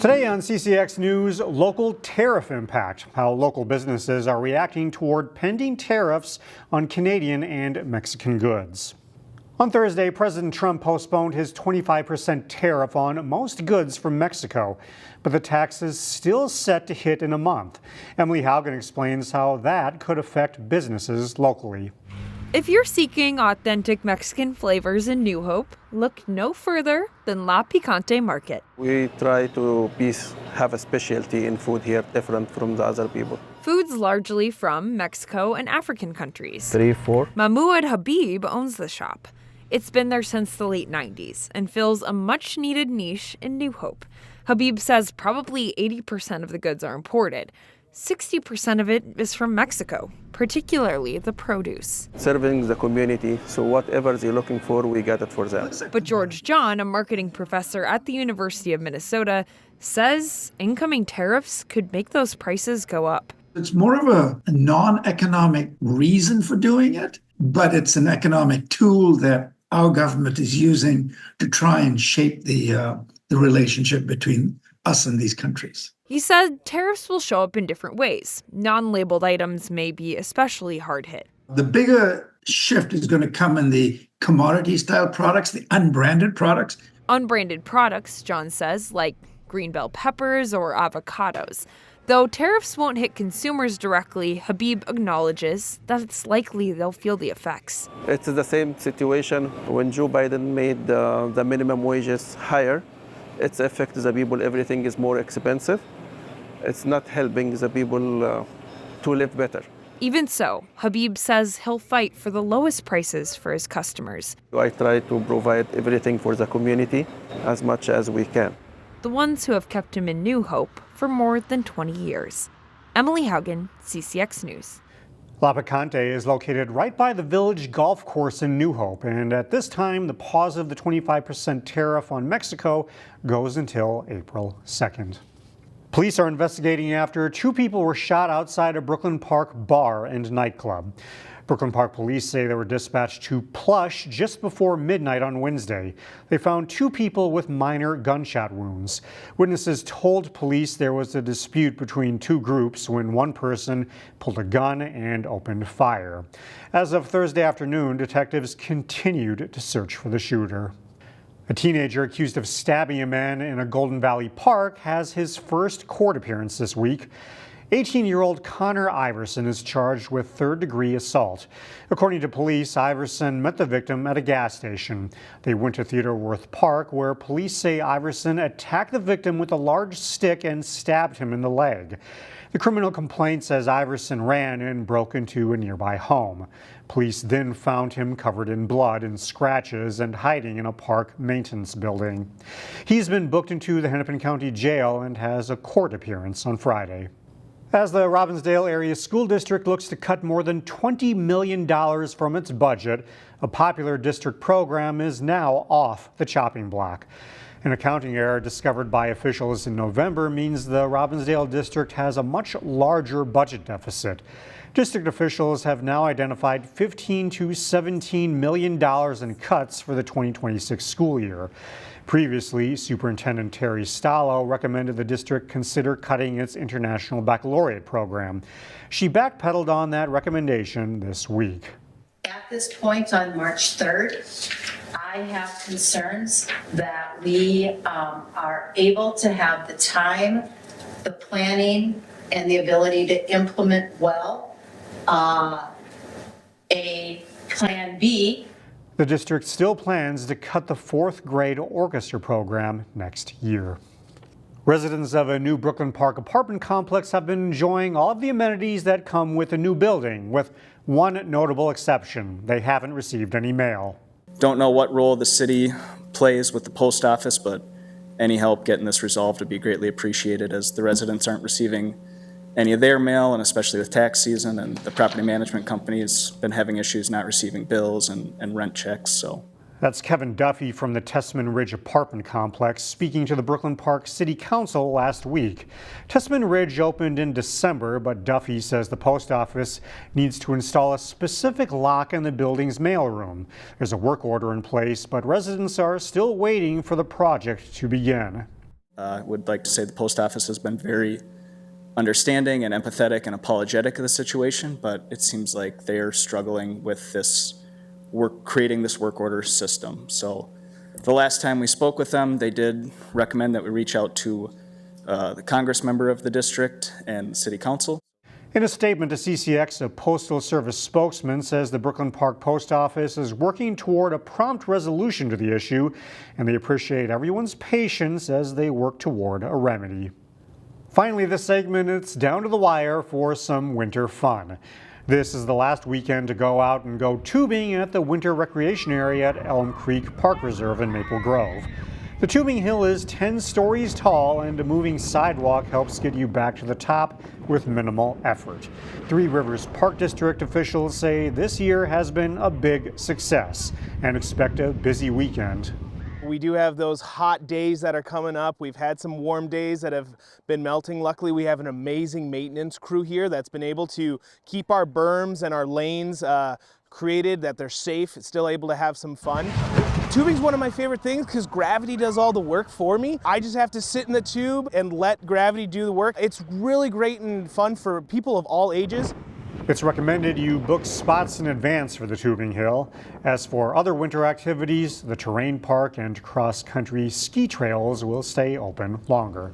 Today on CCX News, local tariff impact, how local businesses are reacting toward pending tariffs on Canadian and Mexican goods. On Thursday, President Trump postponed his 25% tariff on most goods from Mexico, but the tax is still set to hit in a month. Emily Haugen explains how that could affect businesses locally. If you're seeking authentic Mexican flavors in New Hope, look no further than La Picante Market. We try to have a specialty in food here, different from the other people. Foods largely from Mexico and African countries. 3, 4. Mahmoud Habib owns the shop. It's been there since the late 90s and fills a much-needed niche in New Hope. Habib says probably 80% of the goods are imported. 60% of it is from Mexico, particularly the produce. Serving the community, so whatever they're looking for, we got it for them. But George John, a marketing professor at the University of Minnesota, says incoming tariffs could make those prices go up. It's more of a non-economic reason for doing it, but it's an economic tool that our government is using to try and shape the relationship between us and these countries. He said tariffs will show up in different ways. Non-labeled items may be especially hard hit. The bigger shift is going to come in the commodity-style products, the unbranded products. Unbranded products, John says, like green bell peppers or avocados. Though tariffs won't hit consumers directly, Habib acknowledges that it's likely they'll feel the effects. It's the same situation when Joe Biden made the minimum wages higher. It affects the people, everything is more expensive. It's not helping the people to live better. Even so, Habib says he'll fight for the lowest prices for his customers. I try to provide everything for the community as much as we can. The ones who have kept him in New Hope for more than 20 years. Emily Haugen, CCX News. La Picante is located right by the Village Golf Course in New Hope, and at this time, the pause of the 25% tariff on Mexico goes until April 2nd. Police are investigating after 2 people were shot outside a Brooklyn Park bar and nightclub. Brooklyn Park police say they were dispatched to Plush just before midnight on Wednesday. They found 2 people with minor gunshot wounds. Witnesses told police there was a dispute between 2 groups when one person pulled a gun and opened fire. As of Thursday afternoon, detectives continued to search for the shooter. A teenager accused of stabbing a man in a Golden Valley park has his first court appearance this week. 18-year-old Connor Iverson is charged with third-degree assault. According to police, Iverson met the victim at a gas station. They went to Theodore Wirth Park, where police say Iverson attacked the victim with a large stick and stabbed him in the leg. The criminal complaint says Iverson ran and broke into a nearby home. Police then found him covered in blood and scratches and hiding in a park maintenance building. He's been booked into the Hennepin County Jail and has a court appearance on Friday. As the Robbinsdale Area School District looks to cut more than $20 million from its budget, a popular district program is now off the chopping block. An accounting error discovered by officials in November means the Robbinsdale district has a much larger budget deficit. District officials have now identified $15 to $17 million in cuts for the 2026 school year. Previously, Superintendent Terry Stallo recommended the district consider cutting its International Baccalaureate program. She backpedaled on that recommendation this week. At this point on March 3rd, I have concerns that we are able to have the time, the planning, and the ability to implement well a Plan B. The district still plans to cut the 4th grade orchestra program next year. Residents of a new Brooklyn Park apartment complex have been enjoying all of the amenities that come with a new building, with one notable exception: they haven't received any mail. Don't know what role the city plays with the post office, but any help getting this resolved would be greatly appreciated, as the residents aren't receiving any of their mail, and especially with tax season, and the property management company has been having issues not receiving bills and rent checks. So that's Kevin Duffy from the Tessman Ridge apartment complex speaking to the Brooklyn Park City Council last week. Tessman Ridge opened in December, but Duffy says the post office needs to install a specific lock in the building's mailroom. There's a work order in place, but residents are still waiting for the project to begin. Would like to say the post office has been very understanding and empathetic and apologetic of the situation, but it seems like they are struggling with this creating this work order system. So the last time we spoke with them, they did recommend that we reach out to the Congress member of the district and the city council. In a statement to CCX, a Postal Service spokesman says the Brooklyn Park Post Office is working toward a prompt resolution to the issue, and they appreciate everyone's patience as they work toward a remedy. Finally, this segment, it's down to the wire for some winter fun. This is the last weekend to go out and go tubing at the winter recreation area at Elm Creek Park Reserve in Maple Grove. The tubing hill is 10 stories tall, and a moving sidewalk helps get you back to the top with minimal effort. Three Rivers Park District officials say this year has been a big success and expect a busy weekend. We do have those hot days that are coming up. We've had some warm days that have been melting. Luckily, we have an amazing maintenance crew here that's been able to keep our berms and our lanes created, that they're safe, still able to have some fun. Tubing's one of my favorite things because gravity does all the work for me. I just have to sit in the tube and let gravity do the work. It's really great and fun for people of all ages. It's recommended you book spots in advance for the tubing hill. As for other winter activities, the terrain park and cross-country ski trails will stay open longer.